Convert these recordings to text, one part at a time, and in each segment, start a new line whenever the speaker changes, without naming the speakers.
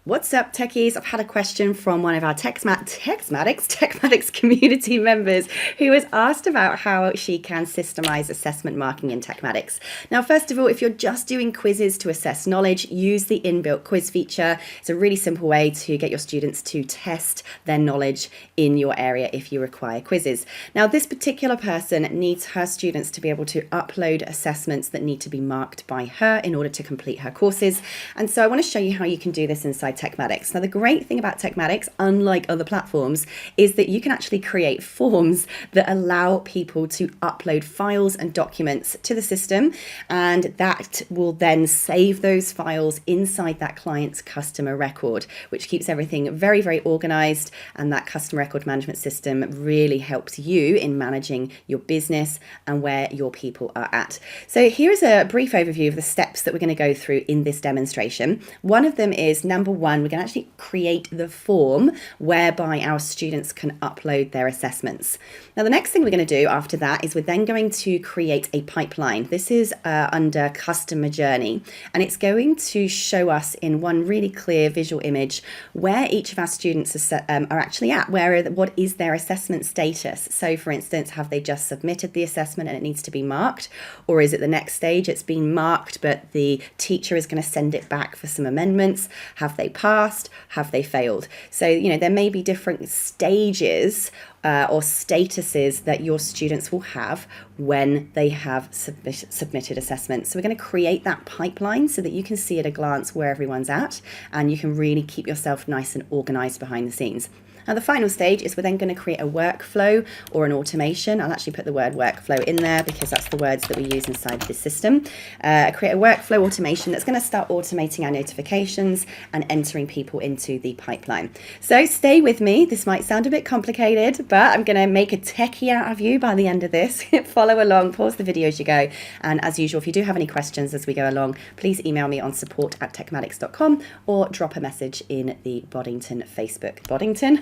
What's up, techies? I've had a question from one of our TekMatix community members who has asked about how she can systemize assessment marking in TekMatix. Now, first of all, if you're just doing quizzes to assess knowledge, use the inbuilt quiz feature. It's a really simple way to get your students to test their knowledge in your area if you require quizzes. Now, this particular person needs her students to be able to upload assessments that need to be marked by her in order to complete her courses. And so I want to show you how you can do this inside TekMatix. Now, the great thing about TekMatix, unlike other platforms, is that you can actually create forms that allow people to upload files and documents to the system, and that will then save those files inside that client's customer record, which keeps everything very, very organized. And that customer record management system really helps you in managing your business and where your people are at. So here's a brief overview of the steps that we're going to go through in this demonstration. One of them is, number one, we're going to actually create the form whereby our students can upload their assessments. Now, the next thing we're going to do after that is we're then going to create a pipeline. This is under customer journey, and it's going to show us in one really clear visual image where each of our students are actually at, what is their assessment status. So for instance, have they just submitted the assessment and it needs to be marked, or is it the next stage, it's been marked but the teacher is going to send it back for some amendments? Have they passed? Have they failed? So, there may be different stages or statuses that your students will have when they have submitted assessments. So we're going to create that pipeline so that you can see at a glance where everyone's at, and you can really keep yourself nice and organized behind the scenes. Now, the final stage is we're then going to create a workflow or an automation. I'll actually put the word workflow in there because that's the words that we use inside this system. Create a workflow automation that's going to start automating our notifications and entering people into the pipeline. So stay with me. This might sound a bit complicated, but I'm going to make a techie out of you by the end of this. Follow along, pause the video as you go. And as usual, if you do have any questions as we go along, please email me on support@tekmatix.com or drop a message in the Boddington Facebook. Boddington?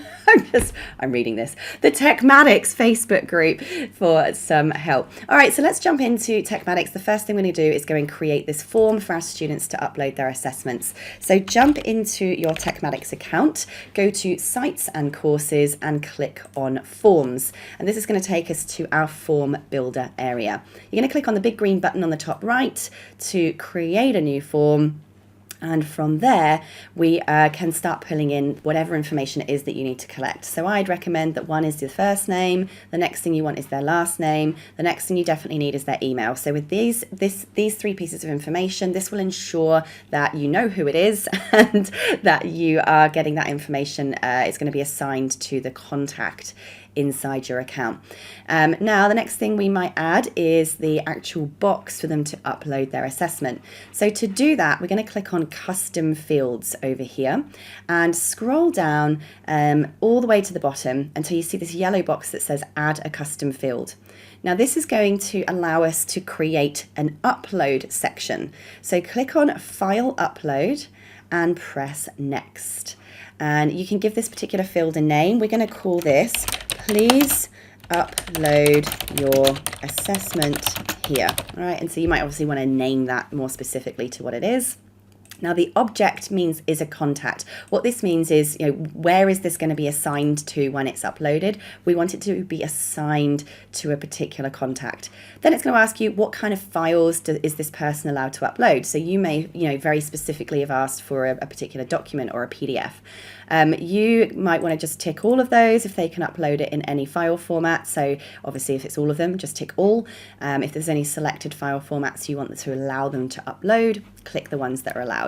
I'm reading this. The TekMatix Facebook group for some help. All right, so let's jump into TekMatix. The first thing we're going to do is go and create this form for our students to upload their assessments. So jump into your TekMatix account, go to Sites and Courses, and click on Forms. And this is going to take us to our form builder area. You're going to click on the big green button on the top right to create a new form. And from there, we can start pulling in whatever information it is that you need to collect. So I'd recommend that one is the first name, the next thing you want is their last name, the next thing you definitely need is their email. So with these three pieces of information, this will ensure that you know who it is and that you are getting that information. It's going to be assigned to the contact inside your account. Now, the next thing we might add is the actual box for them to upload their assessment. So to do that, we're going to click on Custom Fields over here and scroll down all the way to the bottom until you see this yellow box that says Add a Custom Field. Now, this is going to allow us to create an upload section. So click on File Upload and press Next. And you can give this particular field a name. We're going to call this Please Upload Your Assessment Here. All right, and so you might obviously want to name that more specifically to what it is. Now, the object is a contact. What this means is, where is this going to be assigned to when it's uploaded? We want it to be assigned to a particular contact. Then it's going to ask you what kind of files is this person allowed to upload. So you may, very specifically have asked for a particular document or a PDF. You might want to just tick all of those if they can upload it in any file format. So obviously if it's all of them, just tick all. If there's any selected file formats you want to allow them to upload, click the ones that are allowed.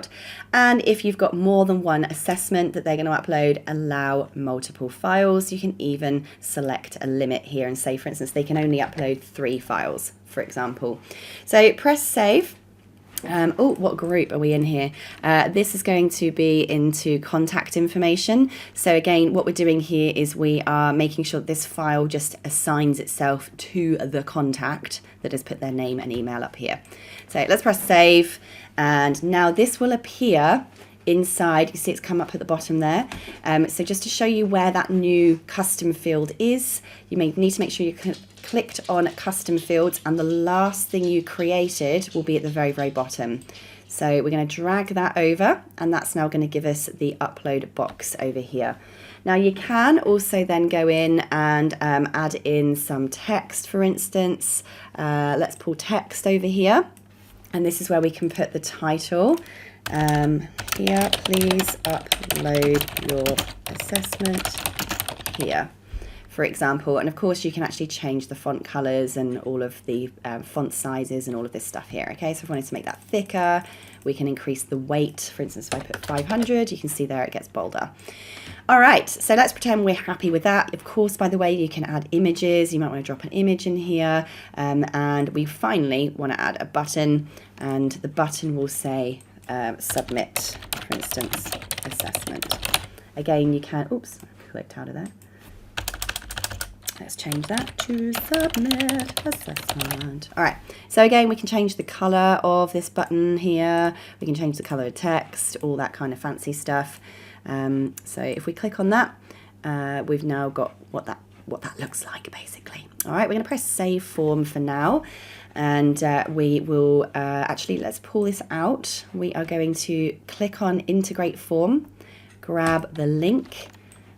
And if you've got more than one assessment that they're going to upload, allow multiple files. You can even select a limit here and say, for instance, they can only upload 3 files, for example. So press save. Oh, what group are we in here? This is going to be into contact information. So again, what we're doing here is we are making sure that this file just assigns itself to the contact that has put their name and email up here. So let's press save. And now this will appear inside. You see it's come up at the bottom there. So just to show you where that new custom field is, you may need to make sure you clicked on custom fields, and the last thing you created will be at the very, very bottom. So we're going to drag that over, and that's now going to give us the upload box over here. Now you can also then go in and add in some text, for instance. Let's pull text over here, and this is where we can put the title. Here, please upload your assessment here, for example. And of course you can actually change the font colors and all of the font sizes and all of this stuff here. Okay, so if we wanted to make that thicker, we can increase the weight. For instance, if I put 500, you can see there it gets bolder. All right, so let's pretend we're happy with that. Of course, by the way, you can add images. You might want to drop an image in here. And we finally want to add a button, and the button will say submit, for instance, assessment. Again, you can, oops, I clicked out of there. Let's change that to submit assessment. All right, so again, we can change the color of this button here. We can change the color of text, all that kind of fancy stuff. So if we click on that, we've now got what that looks like, basically. All right, we're going to press save form for now, and we will actually, let's pull this out. We are going to click on integrate form, grab the link.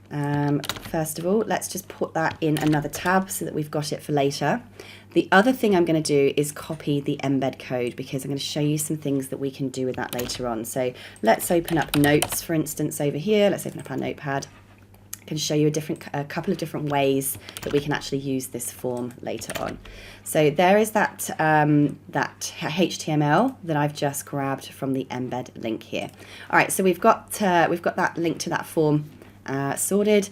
First of all, let's just put that in another tab so that we've got it for later. The other thing I'm going to do is copy the embed code, because I'm going to show you some things that we can do with that later on. So let's open up notes, for instance, over here. Let's open up our notepad. I can show you a couple of different ways that we can actually use this form later on. So there is that HTML that I've just grabbed from the embed link here. All right, so we've got that link to that form sorted.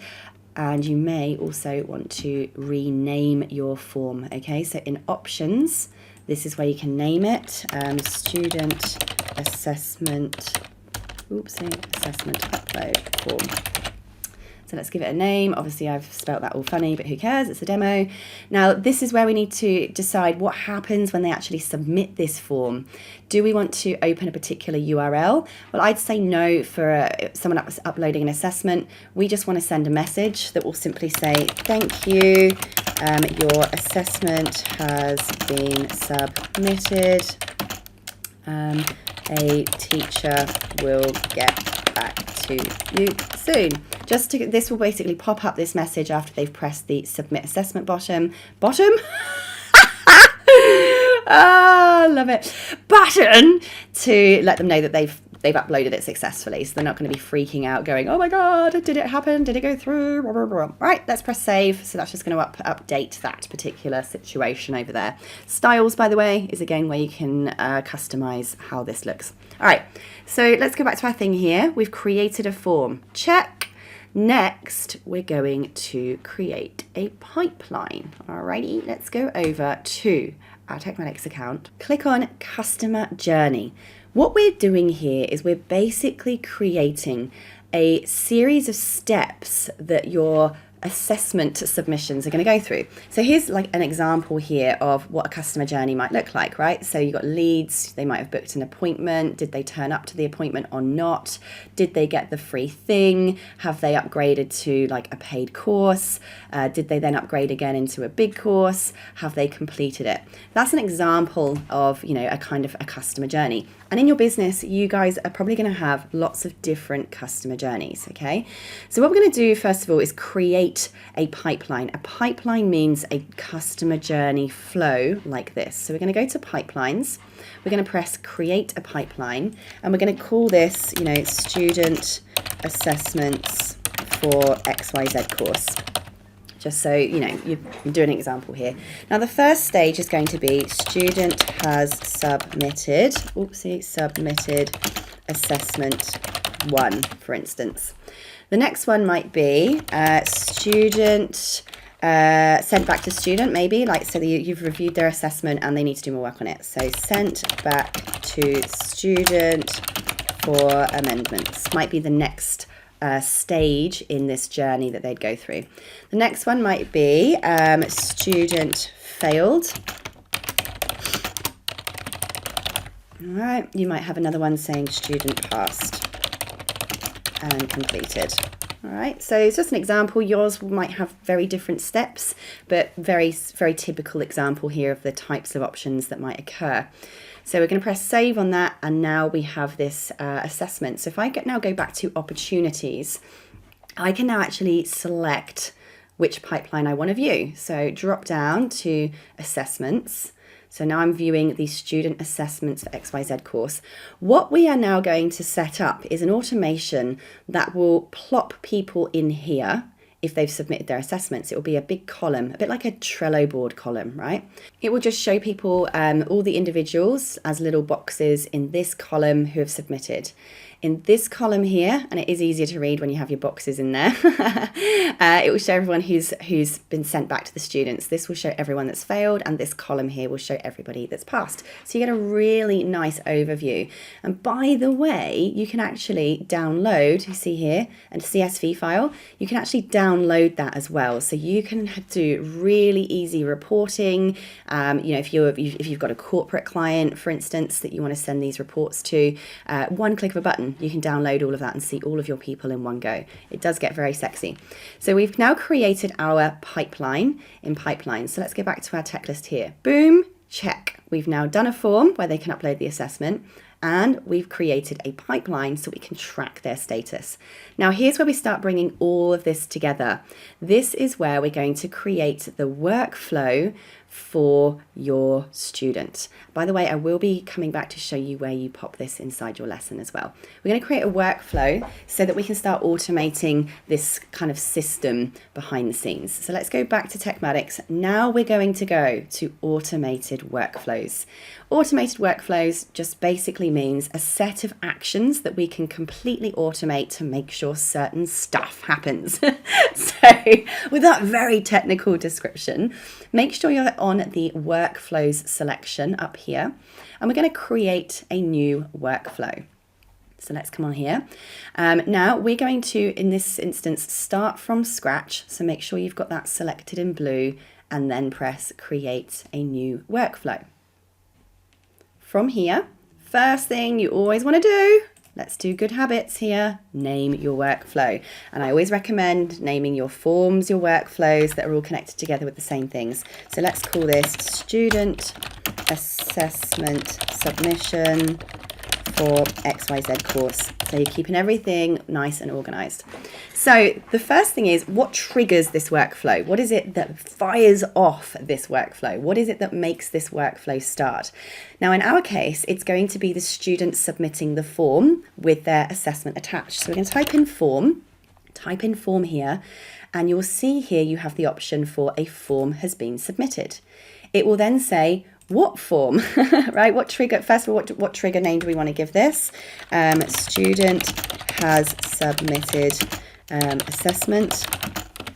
And you may also want to rename your form. Okay, so in options, this is where you can name it. Student assessment, assessment upload form. So let's give it a name. Obviously I've spelt that all funny, but who cares? It's a demo. Now this is where we need to decide what happens when they actually submit this form. Do we want to open a particular URL? Well, I'd say no for someone uploading an assessment. We just want to send a message that will simply say, thank you, your assessment has been submitted. A teacher will get back to you soon. This will basically pop up this message after they've pressed the submit assessment button. Love it. Button to let them know that they've uploaded it successfully, so they're not going to be freaking out going, oh my god, did it happen, did it go through, blah, blah, blah. Right, let's press save. So that's just going to update that particular situation over there. Styles, by the way, is again where you can customize how this looks. All right, so let's go back to our thing here. We've created a form, check. Next, we're going to create a pipeline. Alrighty, let's go over to our TekMatix account. Click on Customer Journey. What we're doing here is we're basically creating a series of steps that your assessment submissions are going to go through. So here's like an example here of what a customer journey might look like, right? So you've got leads, they might have booked an appointment. Did they turn up to the appointment or not? Did they get the free thing? Have they upgraded to like a paid course? Did they then upgrade again into a big course? Have they completed it? That's an example of, you know, a kind of a customer journey. And in your business, you guys are probably going to have lots of different customer journeys, okay? So what we're going to do, first of all, is create a pipeline. A pipeline means a customer journey flow like this. So we're going to go to pipelines. We're going to press create a pipeline, and we're going to call this, you know, student assessments for XYZ course. Just so, you know, you can do an example here. Now, the first stage is going to be student has submitted, submitted assessment 1, for instance. The next one might be student sent back to student, maybe, like, so that you've reviewed their assessment and they need to do more work on it. So sent back to student for amendments might be the next stage in this journey that they'd go through. The next one might be student failed. All right, you might have another one saying student passed and completed. All right, so it's just an example. Yours might have very different steps, but very, very typical example here of the types of options that might occur. So we're going to press save on that, and now we have this assessment. So if I now go back to opportunities, I can now actually select which pipeline I want to view. So drop down to assessments. So now I'm viewing the student assessments for XYZ course. What we are now going to set up is an automation that will plop people in here if they've submitted their assessments. It will be a big column, a bit like a Trello board column, right? It will just show people all the individuals as little boxes in this column who have submitted. In this column here, and it is easier to read when you have your boxes in there, it will show everyone who's been sent back to the students. This will show everyone that's failed, and this column here will show everybody that's passed. So you get a really nice overview. And by the way, you can actually download, you see here, a CSV file. You can actually download that as well. So you can do really easy reporting. If you've got a corporate client, for instance, that you want to send these reports to, one click of a button, you can download all of that and see all of your people in one go. It does get very sexy. So we've now created our pipeline in pipelines. So let's go back to our tech list here. Boom, check. We've now done a form where they can upload the assessment, and we've created a pipeline so we can track their status. Now here's where we start bringing all of this together. This is where we're going to create the workflow for your student. By the way, I will be coming back to show you where you pop this inside your lesson as well. We're going to create a workflow so that we can start automating this kind of system behind the scenes. So let's go back to TekMatix. Now we're going to go to automated workflows. Automated workflows just basically means a set of actions that we can completely automate to make sure certain stuff happens. So with that very technical description, make sure you're on the workflows selection up here, and we're going to create a new workflow. So let's come on here. Now we're going to, in this instance, start from scratch. So make sure you've got that selected in blue, and then press create a new workflow. From here, first thing you always want to do, let's do good habits here, name your workflow. And I always recommend naming your forms, your workflows that are all connected together with the same things. So let's call this student assessment submission for XYZ course. So you're keeping everything nice and organized. So the first thing is, what triggers this workflow? What is it that fires off this workflow? What is it that makes this workflow start? Now, in our case, it's going to be the student submitting the form with their assessment attached. So we're going to type in form here, and you'll see here you have the option for a form has been submitted. It will then say, what form, right? What trigger, first of all, what trigger name do we want to give this? Student has submitted assessment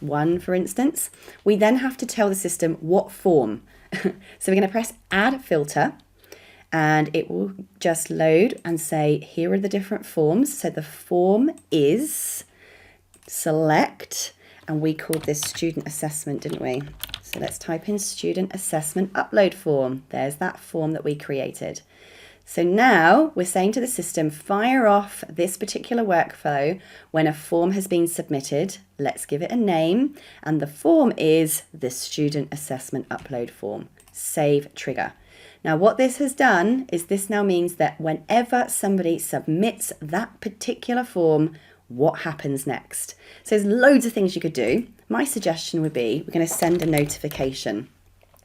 1, for instance. We then have to tell the system what form. So we're going to press add filter, and it will just load and say, here are the different forms. So the form is select, and we called this student assessment, didn't we? So let's type in student assessment upload form. There's that form that we created. So now we're saying to the system, fire off this particular workflow when a form has been submitted. Let's give it a name. And the form is the student assessment upload form. Save trigger. Now what this has done is this now means that whenever somebody submits that particular form, what happens next? So there's loads of things you could do. My suggestion would be, we're going to send a notification.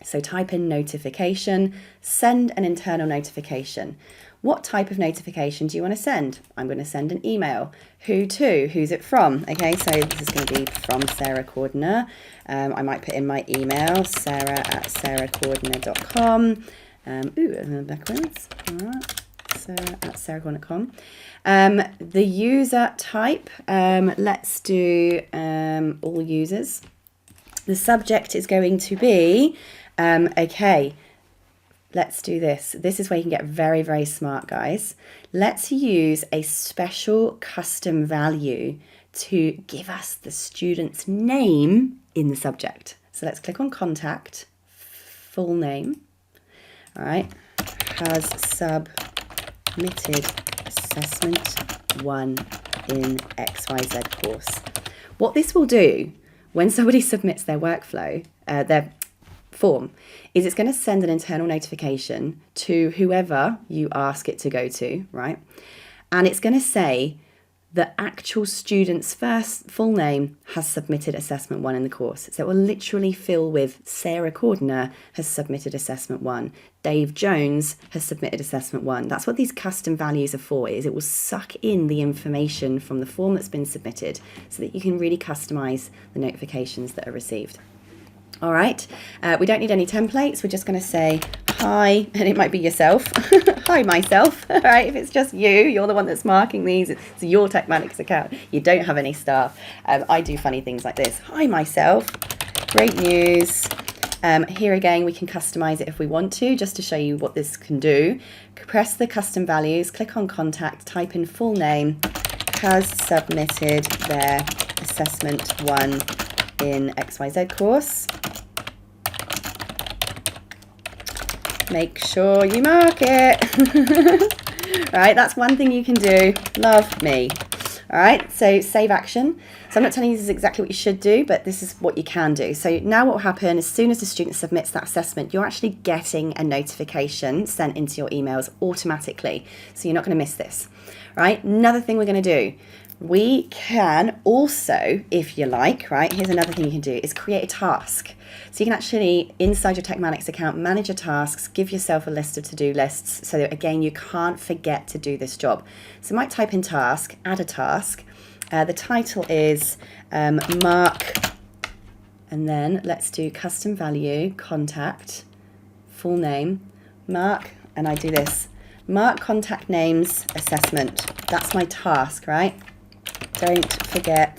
So type in notification, send an internal notification. What type of notification do you want to send? I'm going to send an email. Who to? Who's it from? Okay, so this is going to be from Sarah Cordner. I might put in my email, sarah@sarahcordner.com. Backwards. All right. Sarah@sarahcordner.com. The user type, let's do all users. The subject is going to be, okay, let's do this. This is where you can get very, very smart, guys. Let's use a special custom value to give us the student's name in the subject. So let's click on contact, full name. All right, has submitted assessment 1 in XYZ course. What this will do when somebody submits their workflow, their form is it's going to send an internal notification to whoever you ask it to go to, right? And it's going to say the actual student's first full name has submitted assessment 1 in the course. So it will literally fill with Sarah Cordner has submitted assessment 1. Dave Jones has submitted assessment 1. That's what these custom values are for, is it will suck in the information from the form that's been submitted so that you can really customize the notifications that are received. All right, we don't need any templates. We're just going to say hi, and it might be yourself. Hi, myself. All right, if it's just you, you're the one that's marking these. It's your TekMatix account. You don't have any staff. I do funny things like this. Hi, myself. Great news. Here again, we can customize it if we want to, just to show you what this can do. Press the custom values, click on contact, type in full name, has submitted their assessment 1 in XYZ course. Make sure you mark it. All right, that's one thing you can do. Love me. All right, so save action. So I'm not telling you this is exactly what you should do, but this is what you can do. So now what will happen, as soon as the student submits that assessment, you're actually getting a notification sent into your emails automatically. So you're not going to miss this. Right, another thing we're going to do, we can also, if you like, right, here's another thing you can do, is create a task. So you can actually, inside your TekMatix account, manage your tasks, give yourself a list of to-do lists so that, again, you can't forget to do this job. So you might type in task, add a task. The title is mark, and then let's do custom value, contact, full name, mark, and I do this, mark contact names assessment. That's my task, right? Don't forget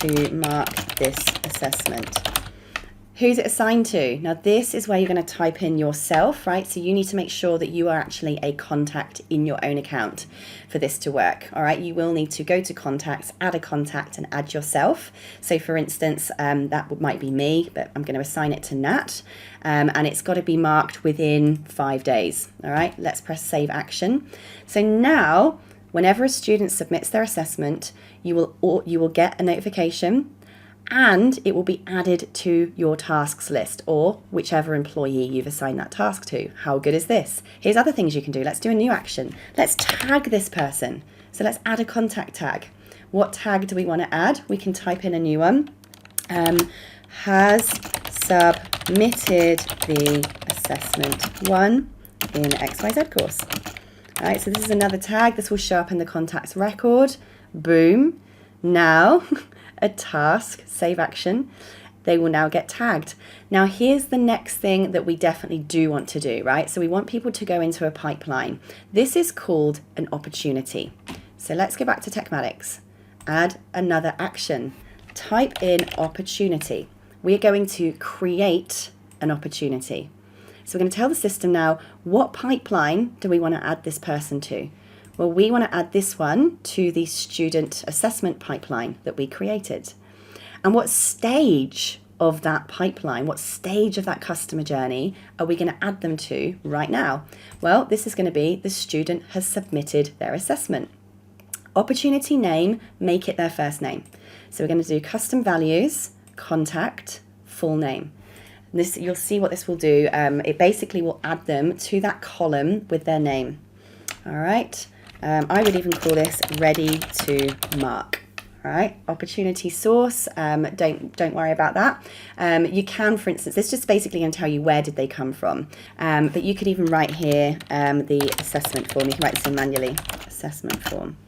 to mark this assessment. Who's it assigned to? Now this is where you're going to type in yourself, right? So you need to make sure that you are actually a contact in your own account for this to work. All right, you will need to go to contacts, add a contact and add yourself. So for instance, that might be me, but I'm going to assign it to Nat. And it's got to be marked within 5 days. All right, let's press save action. So now, whenever a student submits their assessment, you will get a notification and it will be added to your tasks list or whichever employee you've assigned that task to. How good is this? Here's other things you can do. Let's do a new action. Let's tag this person. So let's add a contact tag. What tag do we want to add? We can type in a new one. Has submitted the assessment 1 in XYZ course. All right, so this is another tag. This will show up in the contacts record. Boom. Now, a task, save action, they will now get tagged. Now, here's the next thing that we definitely do want to do, right? So we want people to go into a pipeline. This is called an opportunity. So let's go back to TekMatix. Add another action. Type in opportunity. We're going to create an opportunity. So we're going to tell the system now, what pipeline do we want to add this person to? Well, we want to add this one to the student assessment pipeline that we created. And what stage of that pipeline, what stage of that customer journey are we going to add them to right now? Well, this is going to be the student has submitted their assessment. Opportunity name, make it their first name. So we're going to do custom values, contact, full name. This, you'll see what this will do. It basically will add them to that column with their name. All right. I would even call this ready to mark. All right. Opportunity source. Don't worry about that. You can, for instance, this just basically going to tell you where did they come from. But you could even write here the assessment form. You can write this in manually. Assessment form.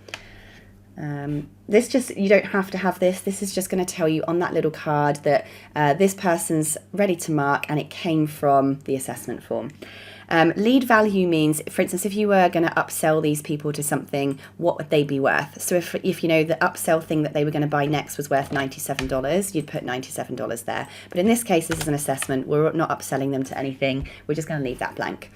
This just, you don't have to have this. This is just going to tell you on that little card that this person's ready to mark and it came from the assessment form. Lead value means, for instance, if you were going to upsell these people to something, what would they be worth? So if you know the upsell thing that they were going to buy next was worth $97, you'd put $97 there. But in this case, this is an assessment. We're not upselling them to anything. We're just going to leave that blank.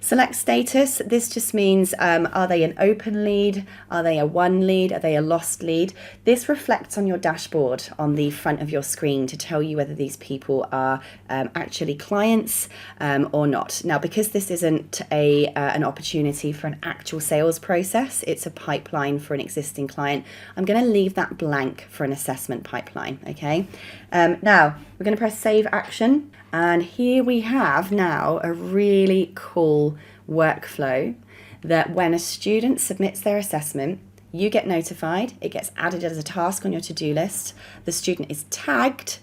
Select status. This just means, are they an open lead? Are they a won lead? Are they a lost lead? This reflects on your dashboard on the front of your screen to tell you whether these people are actually clients or not. Now, because this isn't an opportunity for an actual sales process, it's a pipeline for an existing client, I'm going to leave that blank for an assessment pipeline, okay? Now, we're going to press Save Action, and here we have now a really cool workflow that when a student submits their assessment, you get notified, it gets added as a task on your to-do list, the student is tagged,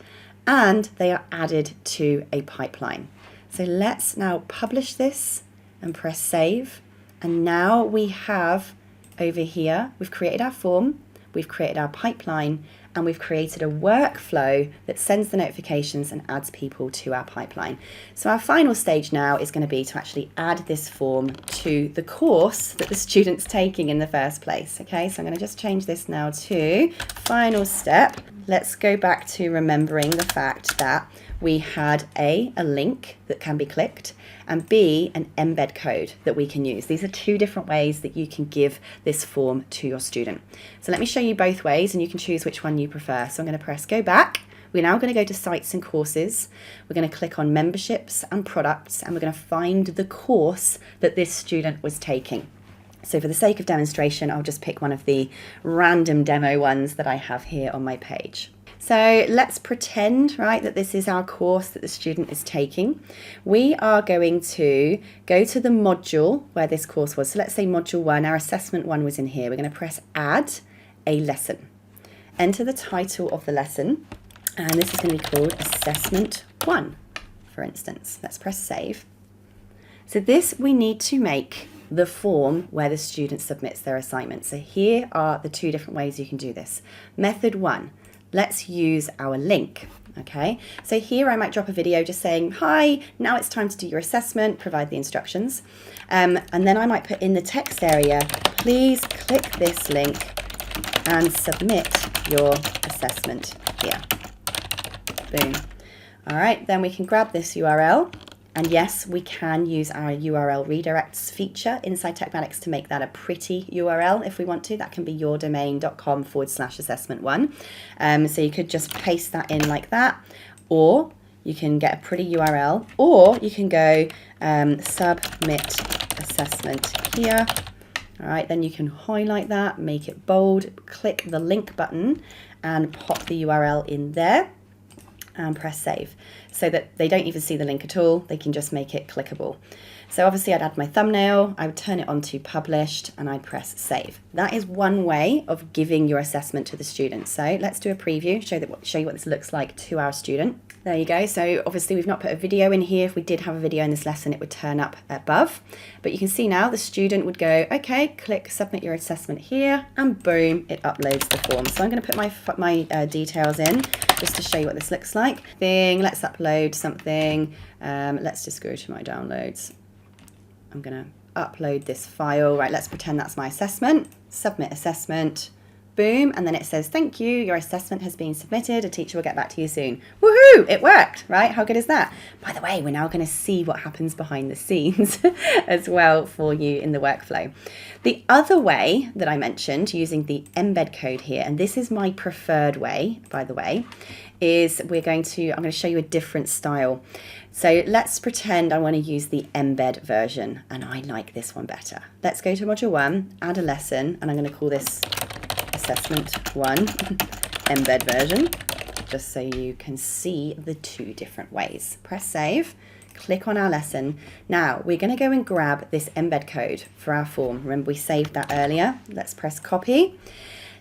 and they are added to a pipeline. So let's now publish this and press save. And now we have over here, we've created our form, we've created our pipeline, and we've created a workflow that sends the notifications and adds people to our pipeline. So our final stage now is going to be to actually add this form to the course that the student's taking in the first place. Okay, so I'm going to just change this now to final step. Let's go back to remembering the fact that we had A, a link that can be clicked, and B, an embed code that we can use. These are two different ways that you can give this form to your student. So let me show you both ways and you can choose which one you prefer. So I'm going to press go back. We're now going to go to sites and courses. We're going to click on memberships and products, and we're going to find the course that this student was taking. So for the sake of demonstration, I'll just pick one of the random demo ones that I have here on my page. So let's pretend, right, that this is our course that the student is taking. We are going to go to the module where this course was. So let's say module 1, our assessment 1 was in here. We're going to press add a lesson. Enter the title of the lesson, and this is going to be called assessment 1, for instance. Let's press save. So this we need to make the form where the student submits their assignment. So here are the two different ways you can do this. Method 1. Let's use our link, okay? So here I might drop a video just saying, hi, now it's time to do your assessment, provide the instructions. And then I might put in the text area, please click this link and submit your assessment here. Boom. All right, then we can grab this URL. And yes, we can use our URL redirects feature inside TekMatix to make that a pretty URL if we want to. That can be yourdomain.com/assessment1. So you could just paste that in like that, or you can get a pretty URL, or you can go submit assessment here. All right, then you can highlight that, make it bold, click the link button and pop the URL in there and press save, so that they don't even see the link at all, they can just make it clickable. So obviously I'd add my thumbnail, I would turn it on to published, and I'd press save. That is one way of giving your assessment to the student. So let's do a preview, show you what this looks like to our student. There you go. So obviously we've not put a video in here. If we did have a video in this lesson, it would turn up above. But you can see now the student would go, okay, click submit your assessment here, and boom, it uploads the form. So I'm going to put my details in just to show you what this looks like. Let's upload something. Let's just go to my downloads. I'm going to upload this file. Right, let's pretend that's my assessment. Submit assessment. Boom, and then it says, thank you, your assessment has been submitted, a teacher will get back to you soon. Woohoo, it worked, right? How good is that? By the way, we're now going to see what happens behind the scenes as well for you in the workflow. The other way that I mentioned, using the embed code here, and this is my preferred way, by the way, is I'm going to show you a different style. So let's pretend I want to use the embed version, and I like this one better. Let's go to module 1, add a lesson, and I'm going to call this assessment 1 embed version, just so you can see the two different ways. Press save, click on our lesson. Now we're going to go and grab this embed code for our form. Remember we saved that earlier. Let's press copy.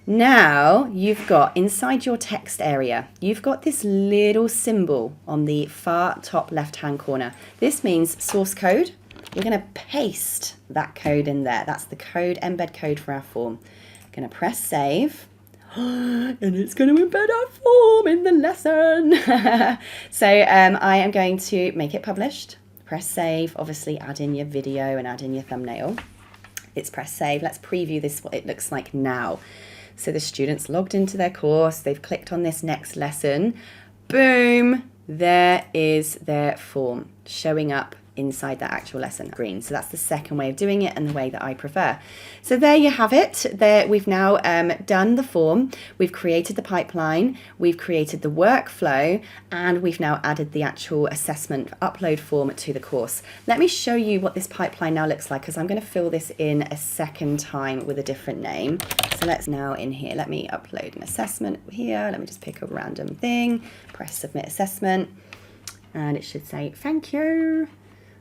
Now you've got inside your text area, you've got this little symbol on the far top left hand corner. This means source code. We're going to paste that code in there. That's the code, embed code for our form. Going to press save, and it's going to embed our form in the lesson. So I am going to make it published, press save, obviously add in your video and add in your thumbnail. It's press save. Let's preview this, what it looks like now. So the students logged into their course, they've clicked on this next lesson, boom, there is their form showing up inside that actual lesson screen. So that's the second way of doing it and the way that I prefer. So there you have it. There, we've now done the form, we've created the pipeline, we've created the workflow, and we've now added the actual assessment upload form to the course. Let me show you what this pipeline now looks like, because I'm going to fill this in a second time with a different name. So let's now in here, let me upload an assessment here. Let me just pick a random thing, press submit assessment, and it should say thank you.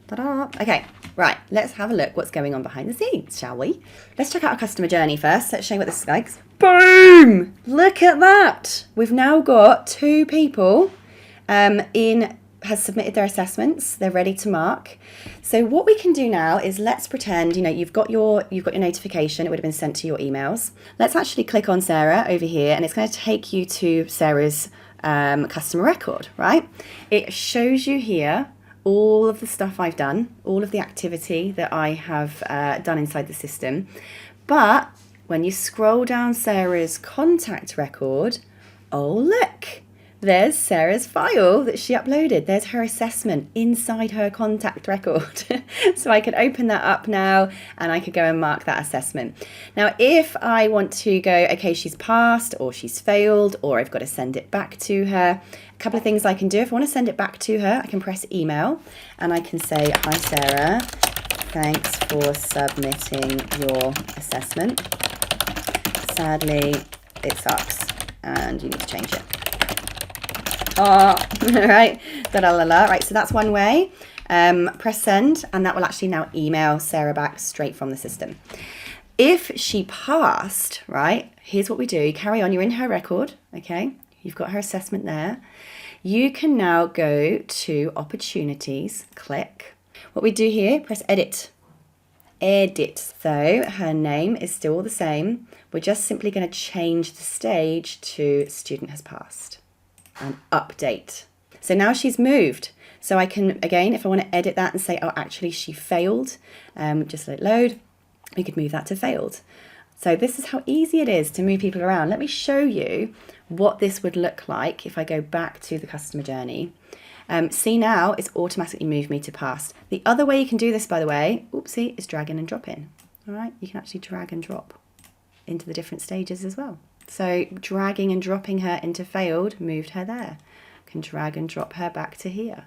Ta-da. Okay, right, let's have a look what's going on behind the scenes, shall we? Let's check out our customer journey first. Let's show you what this is like. Boom! Look at that. We've now got 2 people has submitted their assessments. They're ready to mark. So what we can do now is, let's pretend, you know, you've got your notification. It would have been sent to your emails. Let's actually click on Sarah over here, and it's going to take you to Sarah's customer record, right? It shows you here all of the stuff I've done, all of the activity that I have done inside the system. But when you scroll down Sarah's contact record, oh look, there's Sarah's file that she uploaded. There's her assessment inside her contact record. So I could open that up now and I could go and mark that assessment. Now, if I want to go, okay, she's passed or she's failed, or I've got to send it back to her, a couple of things I can do. If I want to send it back to her, I can press email and I can say, hi Sarah, thanks for submitting your assessment. Sadly, it sucks and you need to change it. Oh, right, right, so that's one way. Press send, and that will actually now email Sarah back straight from the system. If she passed, right, here's what we do. Carry on, you're in her record, okay? You've got her assessment there. You can now go to opportunities, click. What we do here, press edit. Edit. So her name is still the same. We're just simply going to change the stage to student has passed. And update. So now she's moved. So I can, again, if I want to edit that and say, oh, actually she failed, just let it load, we could move that to failed. So this is how easy it is to move people around. Let me show you what this would look like if I go back to the customer journey. See now, it's automatically moved me to passed. The other way you can do this, by the way, oopsie, is drag in and drop in. All right, you can actually drag and drop into the different stages as well. So dragging and dropping her into failed moved her there. Can drag and drop her back to here.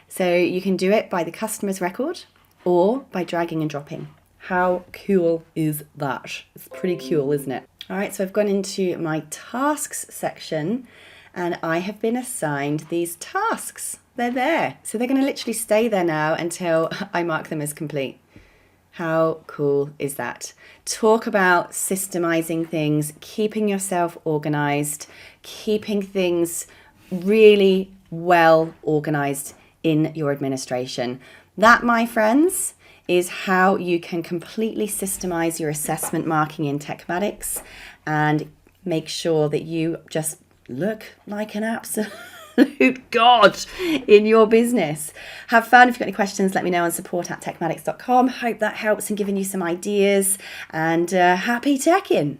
So you can do it by the customer's record or by dragging and dropping. How cool is that? It's pretty cool, isn't it? All right, so I've gone into my tasks section and I have been assigned these tasks. They're there. So they're going to literally stay there now until I mark them as complete. How cool is that? Talk about systemizing things, keeping yourself organized, keeping things really well organized in your administration. That, my friends, is how you can completely systemize your assessment marking in TekMatix and make sure that you just look like an absolute god in your business. Have fun. If you've got any questions, let me know on support@tekmatix.com. Hope that helps in giving you some ideas, and happy teching.